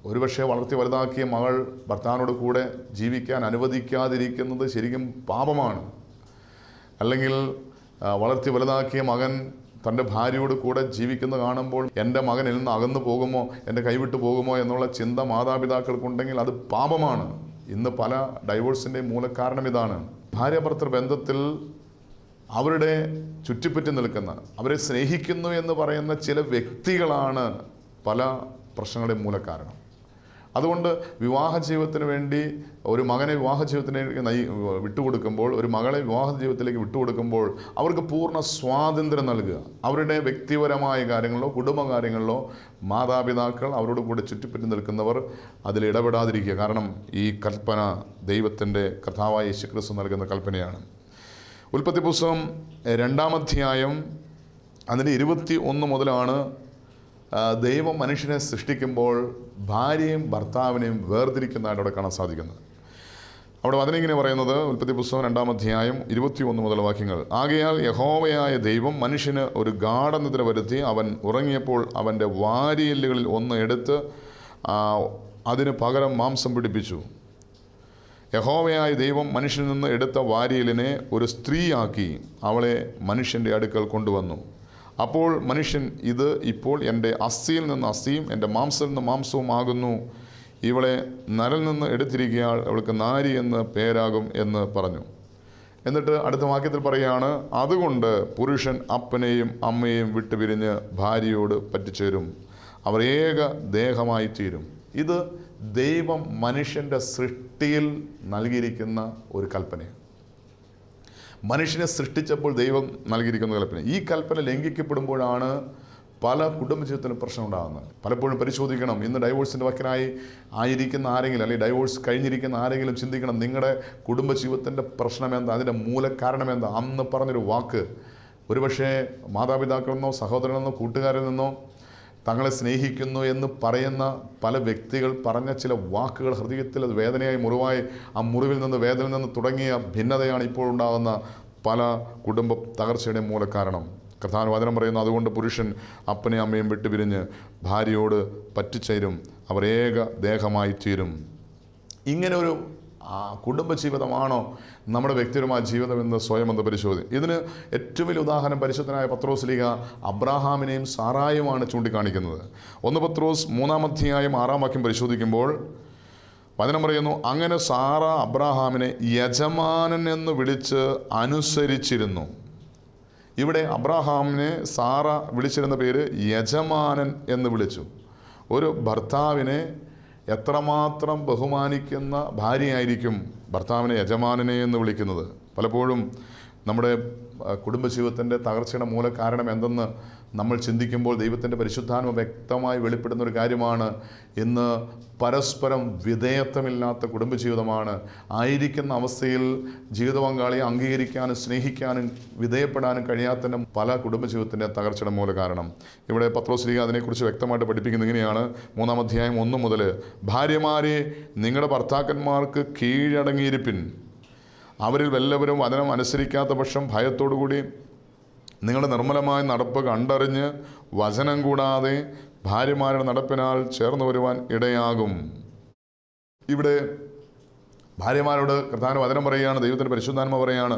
ഒരുപക്ഷെ വളർത്തി വലുതാക്കിയ മകൾ ഭർത്താവിനോട് കൂടെ ജീവിക്കാൻ അനുവദിക്കാതിരിക്കുന്നത് ശരിക്കും പാപമാണ്. അല്ലെങ്കിൽ വളർത്തി വലുതാക്കിയ മകൻ തൻ്റെ ഭാര്യയോട് കൂടെ ജീവിക്കുന്നത് കാണുമ്പോൾ എൻ്റെ മകൻ ഇതിൽ നിന്ന് അകന്നു പോകുമോ, എൻ്റെ കൈവിട്ടു പോകുമോ എന്നുള്ള ചിന്ത മാതാപിതാക്കൾക്കുണ്ടെങ്കിൽ അത് പാപമാണ്. ഇന്ന് പല ഡൈവോഴ്സിൻ്റെയും മൂലകാരണം ഇതാണ്. ഭാര്യാഭർത്തൃ ബന്ധത്തിൽ അവരുടെ ചുറ്റിപ്പറ്റി നിൽക്കുന്ന, അവരെ സ്നേഹിക്കുന്നു എന്ന് പറയുന്ന ചില വ്യക്തികളാണ് പല പ്രശ്നങ്ങളുടെയും മൂലകാരണം. അതുകൊണ്ട് വിവാഹ ജീവിതത്തിന് വേണ്ടി ഒരു മകനെ വിവാഹ ജീവിതത്തിലേക്ക് വിട്ടുകൊടുക്കുമ്പോൾ, ഒരു മകളെ വിവാഹ ജീവിതത്തിലേക്ക് വിട്ടുകൊടുക്കുമ്പോൾ അവർക്ക് പൂർണ്ണ സ്വാതന്ത്ര്യം നൽകുക. അവരുടെ വ്യക്തിപരമായ കാര്യങ്ങളിലോ കുടുംബകാര്യങ്ങളിലോ മാതാപിതാക്കൾ അവരോട് കൂടെ ചുറ്റിപ്പറ്റി നിൽക്കുന്നവർ അതിൽ ഇടപെടാതിരിക്കുക. കാരണം ഈ കൽപ്പന ദൈവത്തിൻ്റെ കർത്താവായ യേശുക്രിസ്തു നൽകുന്ന കൽപ്പനയാണ്. ഉൽപ്പത്തി പുസ്തകം 2-ാം അധ്യായം അതിൻ്റെ 21 മുതലാണ് ദൈവം മനുഷ്യനെ സൃഷ്ടിക്കുമ്പോൾ ഭാര്യയും ഭർത്താവിനെയും വേർതിരിക്കുന്നതായിട്ട് അവിടെ കാണാൻ സാധിക്കുന്നത്. അവിടെ വചനം ഇങ്ങനെ പറയുന്നത്, ഉൽപ്പത്തി പുസ്തകം 2-ാം അധ്യായം 21 മുതൽ വാക്യങ്ങൾ. ആകയാൽ യഹോവയായ ദൈവം മനുഷ്യന് ഒരു ഗാഢനിദ്ര വരുത്തി, അവൻ ഉറങ്ങിയപ്പോൾ അവൻ്റെ വാരിയെല്ലുകളിൽ ഒന്ന് എടുത്ത് അതിന് പകരം മാംസം പിടിപ്പിച്ചു. യഹോവയായ ദൈവം മനുഷ്യനിൽ നിന്ന് എടുത്ത വാരിയെല്ലിനെ ഒരു സ്ത്രീയാക്കി അവളെ മനുഷ്യൻ്റെ അടുക്കൽ കൊണ്ടുവന്നു. അപ്പോൾ മനുഷ്യൻ, ഇത് ഇപ്പോൾ എൻ്റെ അസ്ഥിയിൽ നിന്ന് അസ്ഥിയും എൻ്റെ മാംസത്തിൽ നിന്ന് മാംസവും ആകുന്നു, ഇവളെ നരൽ നിന്ന് എടുത്തിരിക്കയാൽ അവൾക്ക് നാരി എന്ന് പേരാകും എന്ന് പറഞ്ഞു. എന്നിട്ട് അടുത്ത വാക്യത്തിൽ പറയുകയാണ്, അതുകൊണ്ട് പുരുഷൻ അപ്പനെയും അമ്മയെയും വിട്ടുപിരിഞ്ഞ് ഭാര്യയോട് പറ്റിച്ചേരും, അവർ ഏക ദേഹമായി തീരും. ഇത് ദൈവം മനുഷ്യൻ്റെ സൃഷ്ടിയിൽ നൽകിയിരിക്കുന്ന ഒരു കൽപ്പനയാണ്. മനുഷ്യനെ സൃഷ്ടിച്ചപ്പോൾ ദൈവം നൽകിയിരിക്കുന്ന കൽപ്പന. ഈ കൽപ്പന ലംഘിക്കപ്പെടുമ്പോഴാണ് പല കുടുംബജീവിതത്തിനും പ്രശ്നം ഉണ്ടാകുന്നത്. പലപ്പോഴും പരിശോധിക്കണം, ഇന്ന് ഡൈവോഴ്സിൻ്റെ വക്കിനായി ആയിരിക്കുന്ന ആരെങ്കിലും, അല്ലെങ്കിൽ ഡൈവോഴ്സ് കഴിഞ്ഞിരിക്കുന്ന ആരെങ്കിലും ചിന്തിക്കണം, നിങ്ങളുടെ കുടുംബജീവിതത്തിൻ്റെ പ്രശ്നം എന്താ, അതിൻ്റെ മൂലകാരണം എന്താ. അന്ന് പറഞ്ഞൊരു വാക്ക് ഒരുപക്ഷെ മാതാപിതാക്കളിൽ നിന്നോ സഹോദരനിൽ നിന്നോ കൂട്ടുകാരിൽ നിന്നോ തങ്ങളെ സ്നേഹിക്കുന്നു എന്ന് പറയുന്ന പല വ്യക്തികൾ പറഞ്ഞ ചില വാക്കുകൾ ഹൃദയത്തിൽ അത് വേദനയായി മുറിവായി, ആ മുറിവിൽ നിന്ന് വേദനയിൽ നിന്ന് തുടങ്ങിയ ഭിന്നതയാണ് ഇപ്പോൾ ഉണ്ടാകുന്ന പല കുടുംബ തകർച്ചയുടെ മൂലകാരണം. കർത്താവിന്റെ വചനം പറയുന്നു, അതുകൊണ്ട് പുരുഷൻ അപ്പനെയും അമ്മയും വിട്ടുപിരിഞ്ഞ് ഭാര്യയോട് പറ്റിച്ചേരും, അവർ ഏക ദേഹമായി തീരും. ഇങ്ങനെ ഒരു കുടുംബജീവിതമാണോ നമ്മുടെ വ്യക്തിപരമായ ജീവിതമെന്ന് സ്വയം ഒന്ന് പരിശോധന. ഇതിന് ഏറ്റവും വലിയ ഉദാഹരണം പരിശുദ്ധനായ പത്രോസ് അബ്രാഹാമിനെയും സാറായുമാണ് ചൂണ്ടിക്കാണിക്കുന്നത്. 1 പത്രോസ് 3-ാം അധ്യായം 6-ാം വാക്യം പരിശോധിക്കുമ്പോൾ വചനം പറയുന്നു, അങ്ങനെ സാറ അബ്രാഹാമിനെ യജമാനൻ എന്ന് വിളിച്ച് അനുസരിച്ചിരുന്നു. ഇവിടെ അബ്രാഹാമിനെ സാറ വിളിച്ചിരുന്ന പേര് യജമാനൻ എന്ന് വിളിച്ചു. ഒരു ഭർത്താവിനെ എത്രമാത്രം ബഹുമാനിക്കുന്ന ഭാര്യയായിരിക്കും ഭർത്താവിനെ യജമാനനെ എന്ന് വിളിക്കുന്നത്. പലപ്പോഴും നമ്മുടെ കുടുംബജീവിതത്തിൻ്റെ തകർച്ചയുടെ മൂലകാരണം എന്തെന്ന് നമ്മൾ ചിന്തിക്കുമ്പോൾ ദൈവത്തിൻ്റെ പരിശുദ്ധാത്മ വ്യക്തമായി വെളിപ്പെടുന്ന ഒരു കാര്യമാണ്. ഇന്ന് പരസ്പരം വിധേയത്വമില്ലാത്ത കുടുംബജീവിതമാണ്. ആയിരിക്കുന്ന അവസ്ഥയിൽ ജീവിത പങ്കാളിയെ അംഗീകരിക്കാനും സ്നേഹിക്കാനും വിധേയപ്പെടാനും കഴിയാത്തതിൻ്റെ പല കുടുംബജീവിതത്തിൻ്റെ തകർച്ചയുടെ മൂല കാരണം. ഇവിടെ പത്രോസ് അതിനെക്കുറിച്ച് വ്യക്തമായിട്ട് പഠിപ്പിക്കുന്നത് ഇങ്ങനെയാണ്. 3-ാം അധ്യായം 1 മുതൽ, ഭാര്യമാരെ നിങ്ങളുടെ ഭർത്താക്കന്മാർക്ക് കീഴടങ്ങിയിരിപ്പിൻ. അവരിൽ വല്ലവരും വചനം അനുസരിക്കാത്ത പക്ഷം ഭയത്തോടുകൂടി നിങ്ങളുടെ നിർമ്മലമായ നടപ്പ് കണ്ടറിഞ്ഞ് വചനം കൂടാതെ ഭാര്യമാരുടെ നടപ്പിനാൽ ചേർന്ന് വരുവാൻ ഇടയാകും. ഇവിടെ ഭാര്യമാരോട് കർത്താവിന് വചനം പറയുകയാണ്, ദൈവത്തിൻ്റെ പരിശുദ്ധാത്മ പറയുകയാണ്,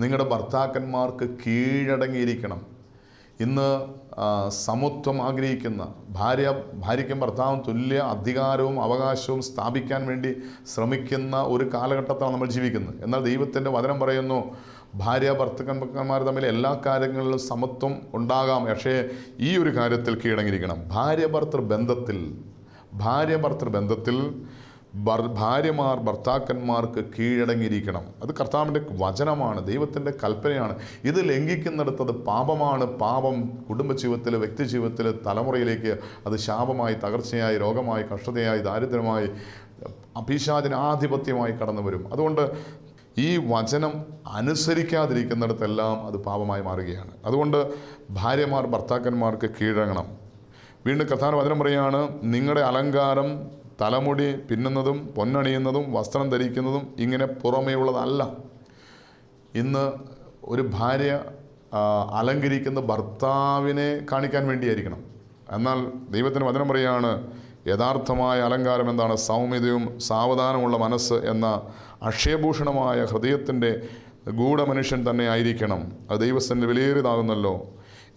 നിങ്ങളുടെ ഭർത്താക്കന്മാർക്ക് കീഴടങ്ങിയിരിക്കണം. ഇന്ന് സമത്വം ആഗ്രഹിക്കുന്ന ഭാര്യയ്ക്കും ഭർത്താവും തുല്യ അധികാരവും അവകാശവും സ്ഥാപിക്കാൻ വേണ്ടി ശ്രമിക്കുന്ന ഒരു കാലഘട്ടത്താണ് നമ്മൾ ജീവിക്കുന്നത്. എന്നാൽ ദൈവത്തിൻ്റെ വചനം പറയുന്നു, ഭാര്യ ഭർത്താക്കന്മാർ തമ്മിൽ എല്ലാ കാര്യങ്ങളിലും സമത്വം ഉണ്ടാകാം, പക്ഷേ ഈ ഒരു കാര്യത്തിൽ കീഴടങ്ങിയിരിക്കണം. ഭാര്യ ഭർത്തൃ ബന്ധത്തിൽ ഭാര്യമാർ ഭർത്താക്കന്മാർക്ക് കീഴടങ്ങിയിരിക്കണം. അത് കർത്താവിൻ്റെ വചനമാണ്, ദൈവത്തിൻ്റെ കൽപ്പനയാണ്. ഇത് ലംഘിക്കുന്നിടത്തത് പാപമാണ്. പാപം കുടുംബജീവിതത്തിൽ, വ്യക്തിജീവിതത്തിൽ, തലമുറയിലേക്ക് അത് ശാപമായി, തകർച്ചയായി, രോഗമായി, കഷ്ടതയായി, ദാരിദ്ര്യമായി, പിശാചിനാധിപത്യമായി കടന്നു വരും. അതുകൊണ്ട് ഈ വചനം അനുസരിക്കാതിരിക്കുന്നിടത്തെല്ലാം അത് പാപമായി മാറുകയാണ്. അതുകൊണ്ട് ഭാര്യമാർ ഭർത്താക്കന്മാർക്ക് കീഴടങ്ങണം. വീണ്ടും കർത്താവിൻ്റെ വചനം പറയുകയാണ്, നിങ്ങളുടെ അലങ്കാരം തലമുടി പിന്നുന്നതും പൊന്നണിയുന്നതും വസ്ത്രം ധരിക്കുന്നതും ഇങ്ങനെ പുറമേ ഉള്ളതല്ല. ഇന്ന് ഒരു ഭാര്യ അലങ്കരിക്കുന്ന ഭർത്താവിനെ കാണിക്കാൻ വേണ്ടിയായിരിക്കണം. എന്നാൽ ദൈവത്തിൻ്റെ വചനം പറയുകയാണ്, യഥാർത്ഥമായ അലങ്കാരം എന്താണ്? സൗമ്യതയും സാവധാനമുള്ള മനസ്സ് എന്ന അക്ഷയഭൂഷണമായ ഹൃദയത്തിൻ്റെ ഗൂഢമനുഷ്യൻ തന്നെ ആയിരിക്കണം. അത് ദൈവസ്ഥൻ്റെ വിലയേറിയതാകുന്നല്ലോ.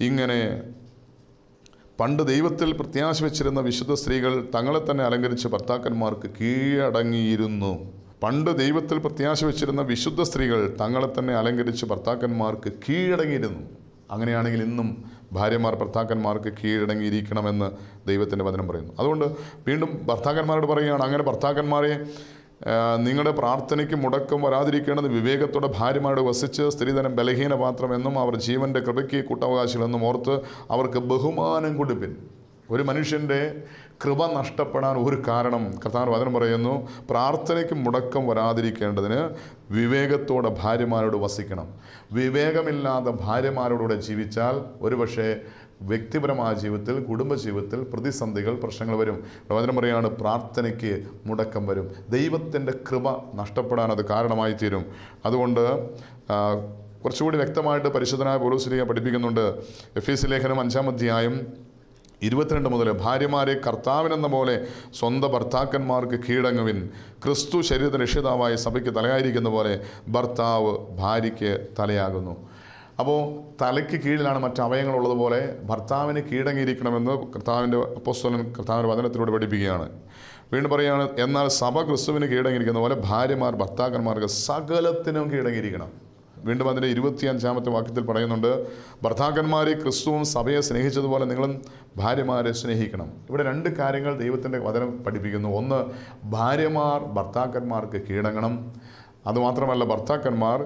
ഇങ്ങനെ പണ്ട് ദൈവത്തിൽ പ്രത്യാശ വെച്ചിരുന്ന വിശുദ്ധ സ്ത്രീകൾ തങ്ങളെ തന്നെ അലങ്കരിച്ച് ഭർത്താക്കന്മാർക്ക് കീഴടങ്ങിയിരുന്നു. പണ്ട് ദൈവത്തിൽ പ്രത്യാശ വെച്ചിരുന്ന വിശുദ്ധ സ്ത്രീകൾ തങ്ങളെ തന്നെ അലങ്കരിച്ച് ഭർത്താക്കന്മാർക്ക് കീഴടങ്ങിയിരുന്നു. അങ്ങനെയാണെങ്കിൽ ഇന്നും ഭാര്യമാർ ഭർത്താക്കന്മാർക്ക് കീഴടങ്ങിയിരിക്കണമെന്ന് ദൈവത്തിൻ്റെ വചനം പറയുന്നു. അതുകൊണ്ട് വീണ്ടും ഭർത്താക്കന്മാരോട് പറയുകയാണ്, അങ്ങനെ ഭർത്താക്കന്മാരെ നിങ്ങളുടെ പ്രാർത്ഥനയ്ക്ക് മുടക്കം വരാതിരിക്കേണ്ടത് വിവേകത്തോടെ ഭാര്യമാരോട് വസിച്ച് സ്ത്രീധനം ബലഹീന പാത്രമെന്നും അവർ ജീവൻ്റെ കൃപയ്ക്ക് കൂട്ടവകാശികളെന്നും ഓർത്ത് അവർക്ക് ബഹുമാനം കൊടുപ്പിൻ. ഒരു മനുഷ്യൻ്റെ കൃപ നഷ്ടപ്പെടാൻ ഒരു കാരണം കർത്താവിൻ്റെ വചനം പറയുന്നു, പ്രാർത്ഥനയ്ക്ക് മുടക്കം വരാതിരിക്കേണ്ടതിന് വിവേകത്തോടെ ഭാര്യമാരോട് വസിക്കണം. വിവേകമില്ലാതെ ഭാര്യമാരോടുകൂടെ ജീവിച്ചാൽ ഒരുപക്ഷെ വ്യക്തിപരമായ ജീവിതത്തിൽ, കുടുംബജീവിതത്തിൽ പ്രതിസന്ധികൾ, പ്രശ്നങ്ങൾ വരും. വചനം പറയുകയാണ്, പ്രാർത്ഥനയ്ക്ക് മുടക്കം വരും. ദൈവത്തിൻ്റെ കൃപ നഷ്ടപ്പെടാൻ അത് കാരണമായി തീരും. അതുകൊണ്ട് കുറച്ചുകൂടി വ്യക്തമായിട്ട് പരിശുദ്ധനായ പൗലോസ് പഠിപ്പിക്കുന്നുണ്ട്. എഫേസ്യ ലേഖനം 5-ാം അധ്യായം 22 മുതൽ, ഭാര്യമാരെ കർത്താവിനെന്ന പോലെ സ്വന്തം ഭർത്താക്കന്മാർക്ക് കീഴടങ്ങുവിൻ. ക്രിസ്തു ശരീരത്തിന് രക്ഷിതാവായ സഭയ്ക്ക് തലയായിരിക്കുന്ന പോലെ ഭർത്താവ് ഭാര്യയ്ക്ക് തലയാകുന്നു. അപ്പോൾ തലയ്ക്ക് കീഴിലാണ് മറ്റ് അവയവങ്ങളുള്ളതുപോലെ ഭർത്താവിന് കീഴടങ്ങിയിരിക്കണമെന്ന് കർത്താവിൻ്റെ അപ്പോസ്തലൻ കർത്താവിൻ്റെ വചനത്തിലൂടെ പഠിപ്പിക്കുകയാണ്. വീണ്ടും പറയുകയാണ്, എന്നാൽ സഭ ക്രിസ്തുവിന് കീഴടങ്ങിയിരിക്കുന്ന പോലെ ഭാര്യമാർ ഭർത്താക്കന്മാർക്ക് സകലത്തിനും കീഴടങ്ങിയിരിക്കണം. വീണ്ടും അതിൻ്റെ 25-ാമത്തെ വാക്യത്തിൽ പറയുന്നുണ്ട്, ഭർത്താക്കന്മാരെ ക്രിസ്തുവും സഭയെ സ്നേഹിച്ചതുപോലെ നിങ്ങളും ഭാര്യമാരെ സ്നേഹിക്കണം. ഇവിടെ 2 കാര്യങ്ങൾ ദൈവത്തിൻ്റെ വചനം പഠിപ്പിക്കുന്നു. ഒന്ന്, ഭാര്യമാർ ഭർത്താക്കന്മാർക്ക് കീഴടങ്ങണം. അതുമാത്രമല്ല, ഭർത്താക്കന്മാർ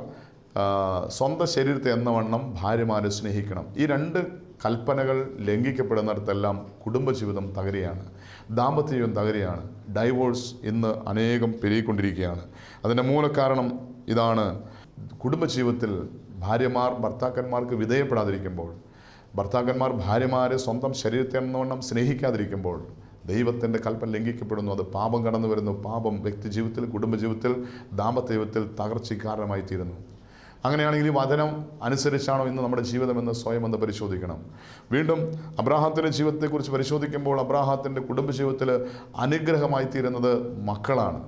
സ്വന്തം ശരീരത്തെ എന്നവണ്ണം ഭാര്യമാരെ സ്നേഹിക്കണം. ഈ 2 കൽപ്പനകൾ ലംഘിക്കപ്പെടുന്നിടത്തെല്ലാം കുടുംബജീവിതം തകരുകയാണ്, ദാമ്പത്യജീവിതം തകരുകയാണ്. ഡൈവോഴ്സ് ഇന്ന് അനേകം പെരുകിക്കൊണ്ടിരിക്കുകയാണ്. അതിൻ്റെ മൂലകാരണം ഇതാണ്. കുടുംബജീവിതത്തിൽ ഭാര്യമാർ ഭർത്താക്കന്മാർക്ക് വിധേയപ്പെടാതിരിക്കുമ്പോൾ, ഭർത്താക്കന്മാർ ഭാര്യമാരെ സ്വന്തം ശരീരത്തെ എന്നവണ്ണം സ്നേഹിക്കാതിരിക്കുമ്പോൾ ദൈവത്തിൻ്റെ കൽപ്പന ലംഘിക്കപ്പെടുന്നു. അത് പാപം കടന്നു വരുന്നു. പാപം വ്യക്തിജീവിതത്തിൽ, കുടുംബജീവിതത്തിൽ, ദാമ്പത്യ ജീവിതത്തിൽ തകർച്ചയ്ക്ക് കാരണമായി തീരുന്നു. അങ്ങനെയാണെങ്കിൽ ഈ വചനം അനുസരിച്ചാണോ ഇന്ന് നമ്മുടെ ജീവിതമെന്ന് സ്വയം ഒന്ന് പരിശോധിക്കണം. വീണ്ടും അബ്രാഹാത്തിൻ്റെ ജീവിതത്തെക്കുറിച്ച് പരിശോധിക്കുമ്പോൾ അബ്രാഹാത്തിൻ്റെ കുടുംബജീവിതത്തിൽ അനുഗ്രഹമായി തീരുന്നത് മക്കളാണ്.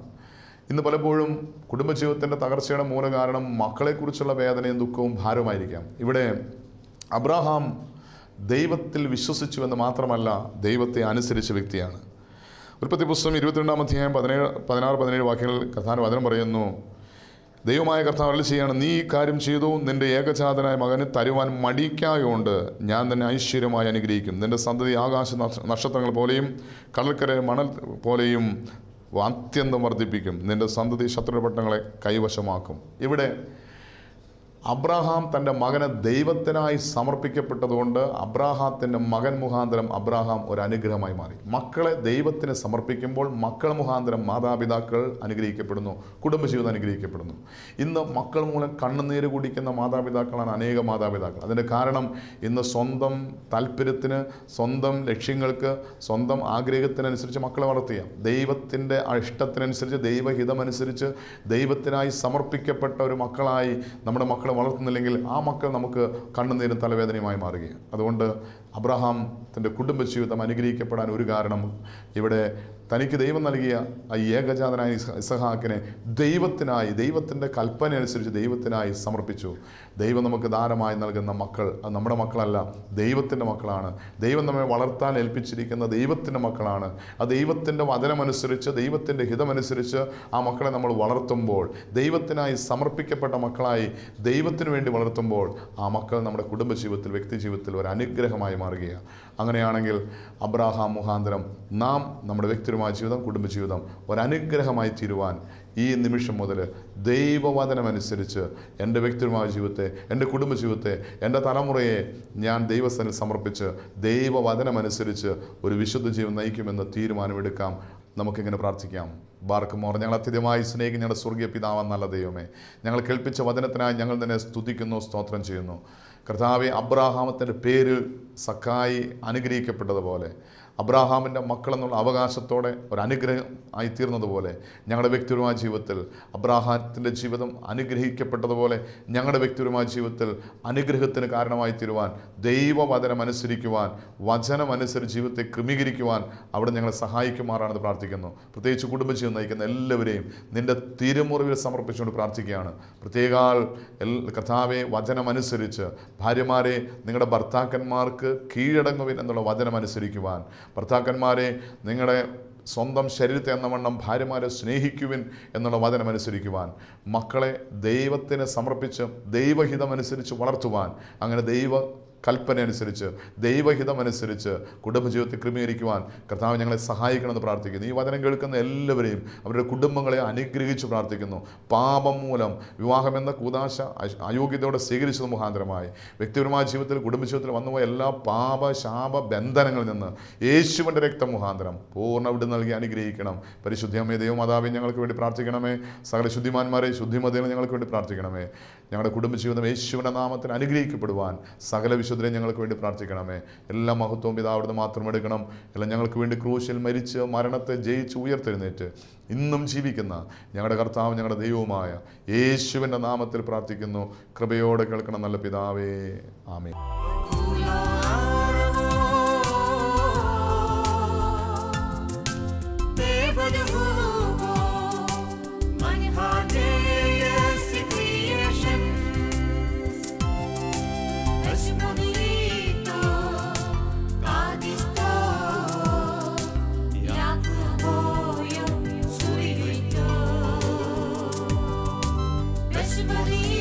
ഇന്ന് പലപ്പോഴും കുടുംബജീവിതത്തിൻ്റെ തകർച്ചയുടെ മൂലകാരണം മക്കളെക്കുറിച്ചുള്ള വേദനയും ദുഃഖവും ഭാരവുമായിരിക്കാം. ഇവിടെ അബ്രാഹാം ദൈവത്തിൽ വിശ്വസിച്ചുവെന്ന് മാത്രമല്ല, ദൈവത്തെ അനുസരിച്ച വ്യക്തിയാണ്. ഉൽപ്പത്തി പുസ്തകം 22-ാം അധ്യായം 16-17 വാക്യങ്ങളിൽ കർത്താവിൻ്റെ വചനം പറയുന്നു, ദൈവമായ കർത്താവ് അരുളിച്ചെയ്യാണ്, നീ ഈ കാര്യം ചെയ്തു, നിന്റെ ഏകജാതനായ മകന് തരുവാൻ മടിക്കായകൊണ്ട് ഞാൻ തന്നെ ഐശ്വര്യമായി അനുഗ്രഹിക്കും. നിന്റെ സന്തതി ആകാശ നക്ഷത്രങ്ങൾ പോലെയും കടൽക്കര മണൽ പോലെയും അത്യന്തം വർദ്ധിപ്പിക്കും. നിന്റെ സന്തതി ശത്രുപട്ടണങ്ങളെ കൈവശമാക്കും. ഇവിടെ അബ്രാഹാം തൻ്റെ മകനെ ദൈവത്തിനായി സമർപ്പിക്കപ്പെട്ടതുകൊണ്ട് അബ്രാഹാത്തിൻ്റെ മകൻ മുഖാന്തരം അബ്രാഹാം ഒരു അനുഗ്രഹമായി മാറി. മക്കളെ ദൈവത്തിന് സമർപ്പിക്കുമ്പോൾ മക്കൾ മുഖാന്തരം മാതാപിതാക്കൾ അനുഗ്രഹിക്കപ്പെടുന്നു, കുടുംബജീവിതം അനുഗ്രഹിക്കപ്പെടുന്നു. ഇന്ന് മക്കൾ മൂലം കണ്ണുനീര് കുടിക്കുന്ന മാതാപിതാക്കളാണ് അനേക മാതാപിതാക്കൾ. അതിൻ്റെ കാരണം ഇന്ന് സ്വന്തം താല്പര്യത്തിന്, സ്വന്തം ലക്ഷ്യങ്ങൾക്ക്, സ്വന്തം ആഗ്രഹത്തിനനുസരിച്ച് മക്കളെ വളർത്തിയ, ദൈവത്തിൻ്റെ ഇഷ്ടത്തിനനുസരിച്ച്, ദൈവഹിതമനുസരിച്ച് ദൈവത്തിനായി സമർപ്പിക്കപ്പെട്ട ഒരു മക്കളായി നമ്മുടെ മക്കളെ വളർത്തുന്നില്ലെങ്കിൽ ആ മക്കൾ നമുക്ക് കണ്ണുനീരും തലവേദനയുമായി മാറുകയാണ്. അതുകൊണ്ട് അബ്രഹാമിൻ്റെ കുടുംബജീവിതം അനുഗ്രഹിക്കപ്പെടാൻ ഒരു കാരണം, ഇവിടെ തനിക്ക് ദൈവം നൽകിയ ആ ഏകജാതനായ ഇസഹാക്കിനെ ദൈവത്തിനായി, ദൈവത്തിൻ്റെ കൽപ്പന അനുസരിച്ച് ദൈവത്തിനായി സമർപ്പിച്ചു. ദൈവം നമുക്ക് ദാനമായി നൽകുന്ന മക്കൾ അത് നമ്മുടെ മക്കളല്ല, ദൈവത്തിൻ്റെ മക്കളാണ്. ദൈവം നമ്മെ വളർത്താൻ ഏൽപ്പിച്ചിരിക്കുന്ന ദൈവത്തിൻ്റെ മക്കളാണ്. ആ ദൈവത്തിൻ്റെ വചനമനുസരിച്ച്, ദൈവത്തിൻ്റെ ഹിതമനുസരിച്ച് ആ മക്കളെ നമ്മൾ വളർത്തുമ്പോൾ, ദൈവത്തിനായി സമർപ്പിക്കപ്പെട്ട മക്കളായി ദൈവത്തിന് വേണ്ടി വളർത്തുമ്പോൾ ആ മക്കൾ നമ്മുടെ കുടുംബജീവിതത്തിൽ, വ്യക്തിജീവിതത്തിൽ ഒരു അനുഗ്രഹമായി മാറുകയാണ്. അങ്ങനെയാണെങ്കിൽ അബ്രാഹാം മുഖാന്തരം നാം നമ്മുടെ വ്യക്തിപരമായ ജീവിതം, കുടുംബജീവിതം ഒരനുഗ്രഹമായി തീരുവാൻ ഈ നിമിഷം മുതൽ ദൈവവചനമനുസരിച്ച് എൻ്റെ വ്യക്തിപരമായ ജീവിതത്തെ, എൻ്റെ കുടുംബജീവിതത്തെ, എൻ്റെ തലമുറയെ ഞാൻ ദൈവസ്ഥനിൽ സമർപ്പിച്ച് ദൈവവചനമനുസരിച്ച് ഒരു വിശുദ്ധ ജീവിതം നയിക്കുമെന്ന് തീരുമാനമെടുക്കാം. നമുക്കിങ്ങനെ പ്രാർത്ഥിക്കാം. ബാർക്കുമോർ, ഞങ്ങൾ അത്യധികമായി സ്നേഹിക്കുന്ന ഞങ്ങളുടെ സ്വർഗീയ പിതാവാം നല്ല ദൈവമേ, ഞങ്ങൾ കേൾപ്പിച്ച വചനത്തിനായി ഞങ്ങൾ തന്നെ സ്തുതിക്കുന്നു, സ്തോത്രം ചെയ്യുന്നു. കർത്താവെ, അബ്രാഹാമത്തിൻ്റെ പേരിൽ സക്കായി അനുഗ്രഹിക്കപ്പെട്ടതുപോലെ, അബ്രാഹാമിൻ്റെ മക്കളെന്നുള്ള അവകാശത്തോടെ ഒരു അനുഗ്രഹം ആയിത്തീർന്നതുപോലെ ഞങ്ങളുടെ വ്യക്തിപരമായ ജീവിതത്തിൽ അബ്രാഹാത്തിൻ്റെ ജീവിതം അനുഗ്രഹിക്കപ്പെട്ടതുപോലെ ഞങ്ങളുടെ വ്യക്തിപരമായ ജീവിതത്തിൽ അനുഗ്രഹത്തിന് കാരണമായി തീരുവാൻ, ദൈവവചനമനുസരിക്കുവാൻ, വചനമനുസരിച്ച് ജീവിതത്തെ ക്രമീകരിക്കുവാൻ അവിടെ ഞങ്ങളെ സഹായിക്കുമാറാണെന്ന് പ്രാർത്ഥിക്കുന്നു. പ്രത്യേകിച്ച് കുടുംബജീവിതം നയിക്കുന്ന എല്ലാവരെയും നിൻ്റെ തിരുമുറിവിൽ സമർപ്പിച്ചുകൊണ്ട് പ്രാർത്ഥിക്കുകയാണ്. പ്രത്യേകാൽ കർത്താവെ, വചനമനുസരിച്ച് ഭാര്യമാരെ നിങ്ങളുടെ ഭർത്താക്കന്മാർക്ക് കീഴടങ്ങുവിൻ എന്നുള്ള വചനമനുസരിക്കുവാൻ, ഭർത്താക്കന്മാരെ നിങ്ങളുടെ സ്വന്തം ശരീരത്തെ എന്ന വണ്ണം ഭാര്യമാരെ സ്നേഹിക്കുവിൻ എന്നുള്ള വചനമനുസരിക്കുവാൻ, മക്കളെ ദൈവത്തിന് സമർപ്പിച്ച് ദൈവഹിതമനുസരിച്ച് വളർത്തുവാൻ, അങ്ങനെ ദൈവ കൽപ്പന അനുസരിച്ച്, ദൈവഹിതമനുസരിച്ച് കുടുംബജീവിതത്തെ ക്രമീകരിക്കുവാൻ കർത്താവ് ഞങ്ങളെ സഹായിക്കണമെന്ന് പ്രാർത്ഥിക്കുന്നു. ഈ വചനം കേൾക്കുന്ന എല്ലാവരെയും അവരുടെ കുടുംബങ്ങളെ അനുഗ്രഹിച്ച് പ്രാർത്ഥിക്കുന്നു. പാപം മൂലം വിവാഹമെന്ന കൂദാശ അയോഗ്യതയോടെ സ്വീകരിച്ചത് മുഖാന്തരമായി വ്യക്തിപരമായ ജീവിതത്തിൽ, കുടുംബജീവിതത്തിൽ വന്നുപോയ എല്ലാ പാപ ശാപ ബന്ധനങ്ങളിൽ നിന്ന് യേശുവിൻ്റെ രക്തം മുഖാന്തരം പൂർണ്ണ വിടുതൽ നൽകി അനുഗ്രഹിക്കണം. പരിശുദ്ധമേ ദൈവമാതാവേ, ഞങ്ങൾക്ക് വേണ്ടി പ്രാർത്ഥിക്കണമേ. സകല ശുദ്ധിമാന്മാരെ, ശുദ്ധിമതികളെ ഞങ്ങൾക്ക് വേണ്ടി പ്രാർത്ഥിക്കണമേ. ഞങ്ങളുടെ കുടുംബജീവിതം യേശുവിൻ്റെ നാമത്തിൽ അനുഗ്രഹിക്കപ്പെടുവാൻ സകല വിശുദ്ധരെ ഞങ്ങൾക്ക് വേണ്ടി പ്രാർത്ഥിക്കണമേ. എല്ലാ മഹത്വവും പിതാവിടുന്ന് മാത്രം എടുക്കണം. എല്ലാം ഞങ്ങൾക്ക് വേണ്ടി ക്രൂശിൽ മരിച്ച് മരണത്തെ ജയിച്ച് ഉയർത്തെഴുന്നേറ്റ് ഇന്നും ജീവിക്കുന്ന ഞങ്ങളുടെ കർത്താവ്, ഞങ്ങളുടെ ദൈവവുമായ യേശുവിൻ്റെ നാമത്തിൽ പ്രാർത്ഥിക്കുന്നു. കൃപയോടെ കേൾക്കണം നല്ല പിതാവേ, ആമേൻ. Somebody